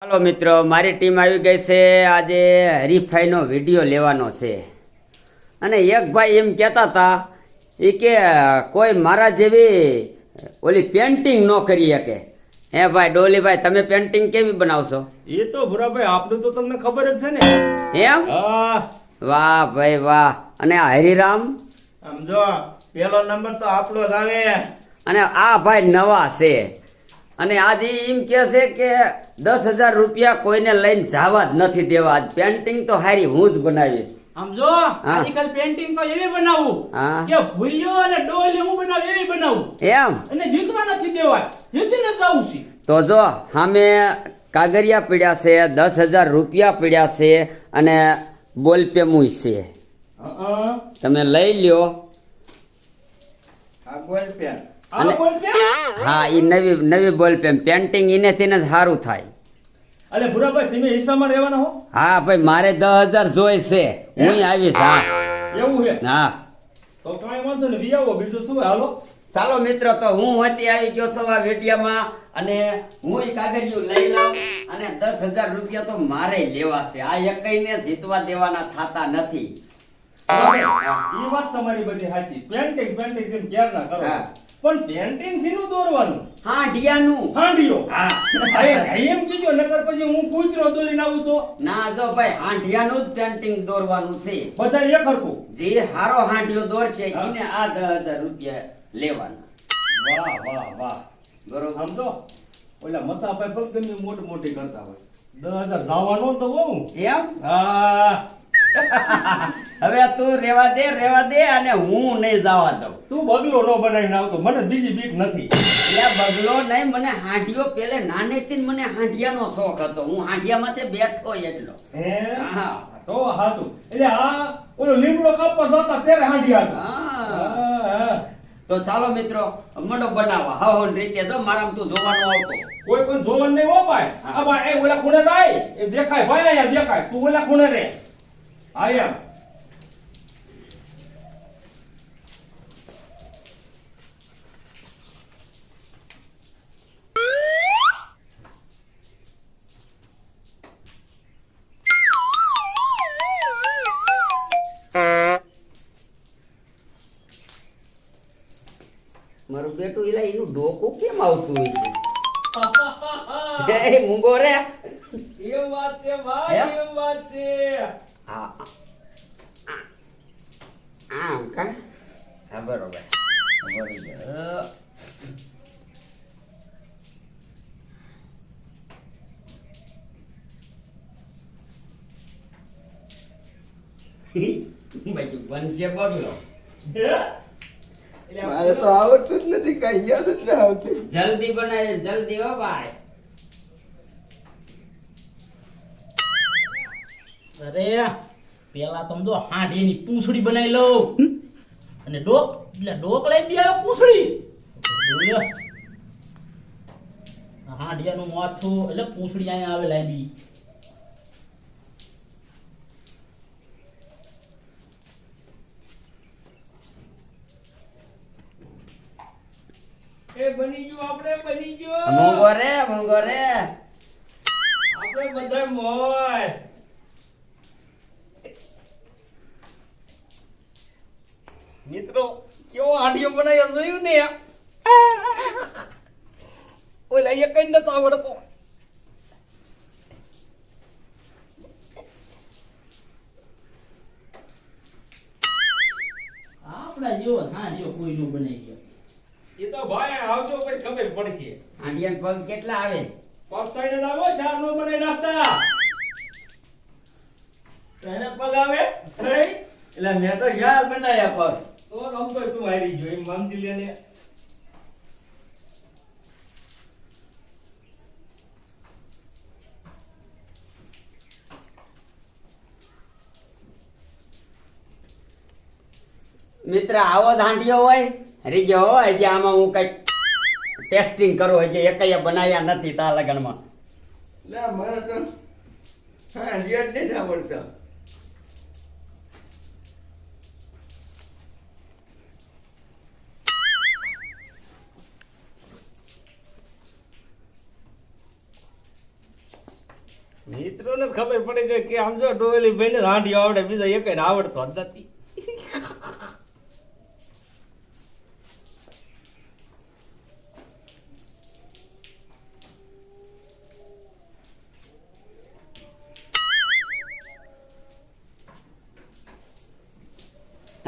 હાલો મિત્રો, મારી ટીમ આવી ગઈ છે. આજે હરીફાઈનો વિડીયો લેવાનો છે. અને એક ભાઈ એમ કહેતા હતા એ કે કોઈ મારા જેવી ઓલી પેન્ટિંગ ન કરી શકે. હે ભાઈ ડોલીભાઈ, તમે પેન્ટિંગ કેવી બનાવશો? એ તો ભુરાભાઈ આપણું તો તમને ખબર જ છે ને. એમ? હા. વાહ ભાઈ વાહ. અને આ હરિરામ, સમજો પેલો નંબર તો આપણો જ આવે. અને આ ભાઈ નવા છે. અને આજે એમ કે છે કે 10,000 રૂપિયા કોઈને લઈને જવા જ નથી દેવા. આજ પેન્ટિંગ તો હારી હું જ બનાવીશ. સમજો આજકાલ પેન્ટિંગ તો એવી બનાવું હા. કે ભૂલ્યો અને ડોલી હું બનાવ એવી બનાવું એમ? અને જીતવા નથી દેવા, જીતીને જાવું છે. તો જો સામે કાગરિયા પીડ્યા છે, 10,000 રૂપિયા પીડ્યા છે, અને બોલપેમુય છે. તમે લઈ લ્યો. આ બોલ પેન આ બોલ કે હા, એ નવી બોલપેન પેન્ટિંગ એનેથી જ સારું થાય. અરે ભુરાભાઈ તમે હિસ્સામાં રહેવાના હો. હા ભાઈ, મારે 10,000 જોઈ છે. હું આવીશ. હા એવું છે હા. તો કાંઈ વાંધો નહીં, વી આવો, બીજું શું હાલો. ચાલો મિત્રો, તો હું હોતી આવી ગયો છું આ વિડીયામાં. અને હું કાગળિયું લઈ લઉં. અને 10,000 રૂપિયા તો મારે લેવા છે. આ એકઈને જીતવા દેવાના થતા નથી. એ વાત તમારી બધી સાચી. પેન્ટિંગ જેમ ક્યાર ના કરો. હા. પણ પેન્ટિંગ શીનું દોરવાનું? હા, ઢિયાનું. હાંડિયો. હા. એમ કીધું, નકર પછી હું કૂતરો દોરીને આવું તો ના જો ભાઈ, હાંડિયાનું જ પેન્ટિંગ દોરવાનું છે. બધા એક હરખું. જે હારો હાંડિયો દોરશે એને આ 10,000 રૂપિયા લેવાના. વાહ વાહ વાહ. બરોબર. સમજો ઓલા મસાભાઈ ફક્ત એમની મોટી કરતા હોય. 10,000 જવાનો તો બહુ. એમ? હા. હવે તું રેવા દે અને હું નહીં જવા દઉં. તું બગલો નો બનાવીને આવતો, મને બીજી બીક નથી. એટલે બગલો નહીં, મને હાંડિયો પેલે નાનેથી જ મને હાંડિયાનો શોખ હતો. હું હાંડિયામાં બેઠો એટલો. હે? હા. તો હાસુ. એટલે આ ઓલો લીમડો કાપવા જતા ત્યારે હાંડિયા હતા. હા. હા. તો ચાલો મિત્રો, મંડો બનાવવા. હવન રીતે જો મારામાં તું જોવાનો આવતો. કોઈ પણ જોવાનું નહીં હો ભાઈ. આ ભાઈ એ ઓલા ખૂણે જાય એ દેખાય ભાઈ, અહીંયા દેખાય. તું ઓલા ખૂણે રે. આયા. મારું બેટું એનું ડોકું કેમ આવતું હોય છે? એ મૂંગો રે. એ વાત છે ભાઈ, હે? એ વાત છે. હા. આમ કા? હા, બરોબર. બાકી બનશે બગલો. હે? એટલે આ મારે તો આવડતું જ નથી, કઈ યાદ જ ના આવતું. જલ્દી બનાવી, જલ્દી હો ભાઈ. અરે પેલા તમે તો હાંડીની પૂંછડી બનાવી લો અને ડોક લઈ દે આવે પૂંછડી. હાંડિયાનું માથું એટલે પૂંછડી અહીંયા આવે લાંબી. એ બની ગયું, આપણે બની ગયું. મૂંગો રે, મૂંગો રે. આપણે બધા મોય. મિત્રો કેવો હાંડિયો બનાવ્યો જોયું ને? ઓલા એક જ નતો આવડતો. આપણા જેવો હાંડિયો કોઈ નો બનાવી ગયો. એ તો ભાઈ આવજો પછી ખબર પડશે. હાંડિયાના પગ કેટલા આવે? પગ તઈને લાવો, શાર નો બનાવી નાખતા. તઈને પગ આવે? હે? એટલે મેં તો યાર બનાયા પગ. તો રમતો તું હારી ગયો એમ માનતી લે ને. મિત્ર, આવો જ હાંડિયો હોય રીજો હોય જે આમાં હું કઈ ટેસ્ટિંગ કરું હજી એકય બનાયા નથી તા લગનમાં. લા મને તો હા યાદ નહીં આવડતો. મિત્રોને જ ખબર પડી ગઈ કે આમ જો ડોવેલી ભાઈને હાંડી આવડે, બીજા એકેયને આવડતો જ નથી.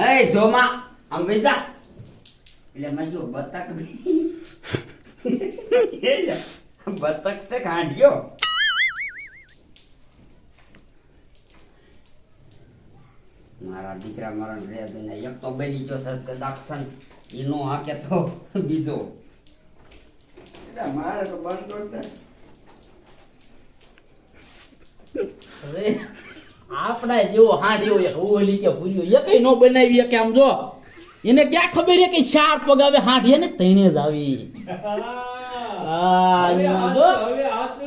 હે જોમાં આમ વેજા એટલે મેં જો બતક બતક છે કાઢ્યો. મારા દીકરા મરણ રહ્યા છે ને એક તો બની ગયો સદાક્ષણ એનો હાકે તો બીજો. એટલે મારે તો બનતો જ ને. હવે આપણા જેવો હાંડીઓ એક ઓલી કે ભૂલ્યો એકય નો બનાવી કે આમ જો એને ક્યાં ખબર છે કે 4 પગ આવે હાંડીએ ને તઈને જ આવી. હા હવે એમાં જો હવે આસુ.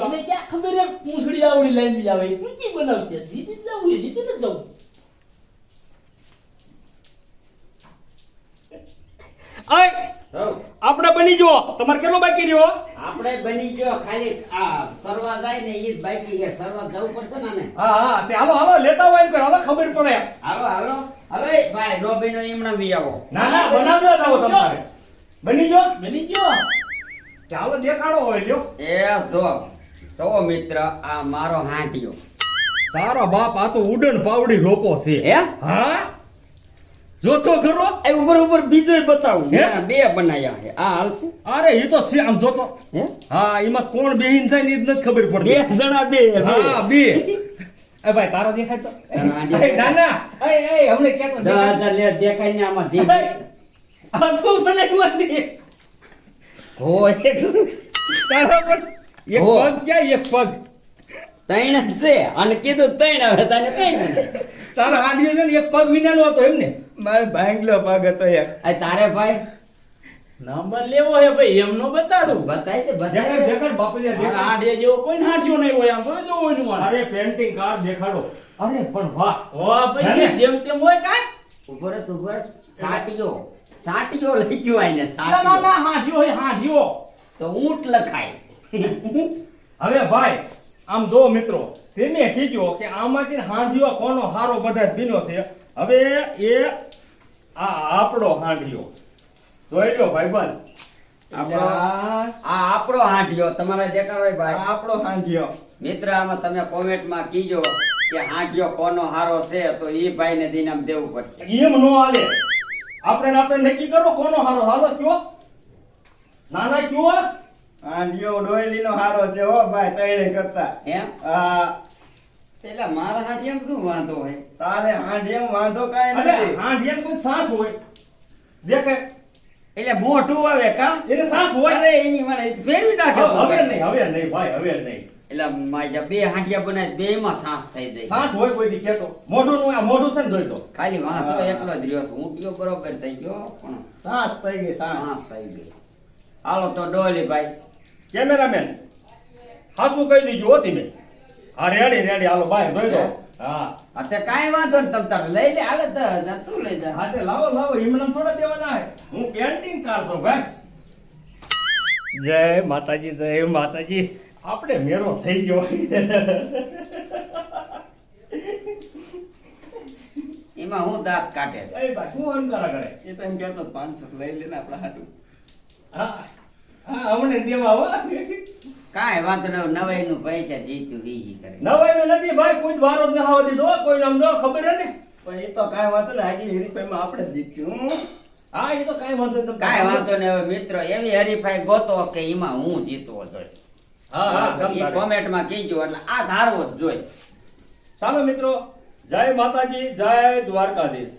એને ક્યાં ખબર છે પૂંછડી આવડી લઈને બી આવે પૂંછી બનાવશે જીતી જ જવું એ જીતી જ જવું. આય આપણે બની જો તમારે કેટલો બાકી રહ્યો? આપણે બની ગયો ખાલી આ સરવા જાય ને ઈ જ બાકી છે. સરવા જવું પડશે ને આને. હા હા તે હાલો હાલો લેતા હોય એમ કર, હાલો ખબર પડે. હાલો હાલો હવે ભાઈ ડોબીનો ઈમણા બી આવો. ના ના બનાવજો જાવ તમારે. બની જો બની ગયો તે હાલો દેખાડો હોય લ્યો. એ જો મિત્ર આ મારો હાંટિયો. તારો બાપ આ તો ઉડન પાવડી રોપો છે. હે હા જોતો ખરો. એ ઉપર ઉપર બીજોય બતાવું. હે? બે બનાયા છે. આ હાલશે? અરે એ તો છે આમ જોતો. હે હા એમાં કોણ બેહીન થાય ને એ જ નથી ખબર બે પડતી. જણા બે હા બે. એ ભાઈ તારો દેખાય તો. તારો હાંડિયો એ ના ના એ હમણે કેતો 10,000 લે દેખાય ને આમાં જી આ શું બનાવ્યું હતી? હોય તારા પર એક હો. પગ ક્યાં એક પગ? ત્રણ જ છે અને કીધું ત્રણ હવે તને ત્રણ. તારા હાંડીઓ છે ને એક પગ વિનાનો હતો એમ ને? મારે ભાંગલો પગ હતો એક. આ તારે ભાઈ નંબર લેવો હે ભાઈ એમ નો બતાડું. બતાય છે દેખાડ બતાય. દેખાડ બાપલિયા આ દેખાડ. હાંડીએ જેવો કોઈ હાંડીઓ નહીં હોય આમ જોઈ જોવો એનું મારે. અરે પેન્ટિંગ કાર દેખાડો. અરે પણ વાહ. વાહ પછી જેમ તેમ હોય કાંઈ. ઉપર જ ઉપર સાટીયો લઈ ગયો આઈને ના ના સાટીયો. ના હાંડીઓ હોય હાંડીઓ. તો ઊંટ લખાય. હવે ભાઈ આમ જો મિત્રો તેને કીધું કે આમાંથી હાંડીઓ કોનો હારો બધા ભીનો છે. હવે એ આ આપણો હાંડીઓ જોઈ લો ભાઈબંધ. આપણો આ આપણો હાંડિયો તમારા જે હોય આ ભાઈ. આપણો હાંડિયો. મિત્ર આમાં તમે કોમેન્ટમાં કીજો કે હાંડિયો કોનો હારો છે તો ઈ ભાઈને દિનામ દેવું પડશે. એમ નો હાલે. આપણે નક્કી કરો કોનો હારો. હાલો કયો નાના કયો. હાંડિયો ડોયલીનો હારો છે હો ભાઈ તૈણે કરતા. એમ આ એટલે મારા હાંડિયામાં શું વાંધો હોય? તારે હાંડિયામાં વાંધો કાંઈ અરે નથી. હાંડિયામાં કોઈ સાસ હોય દેખાય. એટલે મોઢું આવે કા એને સાસ હોય. અરે એની મને ફેરવી નાખે હવે નહીં ભાઈ હવે નહીં. એટલે માજા બે હાંડિયા બનાય બે માં સાસ થઈ જાય. સાસ હોય કોઈ દી કેતો. મોઢું નું આ મોઢું છે ને જોઈ લો. ખાલી વાંધો હા. એકલો જ રહ્યો છું. ઊંટિયો બરોબર થઈ ગયો પણ સાસ થઈ ગઈ સાસ. સાસ થઈ ગઈ. હાલો તો ડોલી ભાઈ. કેમેરામેન હાસુ કહી દીજો હોતી મેં. હા રેડી હાલો ભાઈ જોઈ લો. હા અત્યારે કાંઈ વાંધો ને તમ તારે લઈ લે હાલે તો તું લઈ જા. હાથે લાવો હિમનમ થોડા દેવાના હે. હું પેન્ટિંગ ચાલશો ભાઈ. જય માતાજી આપણે મેરો થઈ ગયો. એમાં હું દાંત કાઢે છે. એ ભાઈ શું અંકારા કરે. એ તો એમ કહેતો 500 લઈ લેને આપણા હાટું. હા હા હમણે દેવા હો. કાંઈ વાંધો નહીં નવાઈ નું પૈસા જીત્યું ઈ કરે. નવાઈનું નથી ભાઈ કોઈ જ વારો જ ન આવવા દીધો. કોઈ આમ જો ખબર હે ને. પણ એ તો કાંઈ વાંધો ને આગલી હરીફાઈમાં આપણે જ જીત્યું. હા એ તો કાંઈ વાંધો નથી. કાંઈ વાંધો નહીં. હવે મિત્રો એવી હરીફાઈ ગોતો કે એમાં હું જીતવો જોઈએ. હા એ કોમેન્ટમાં કીજો એટલે આ ધારવો જ જોઈએ. ચાલો મિત્રો જય માતાજી જય દ્વારકાધીશ.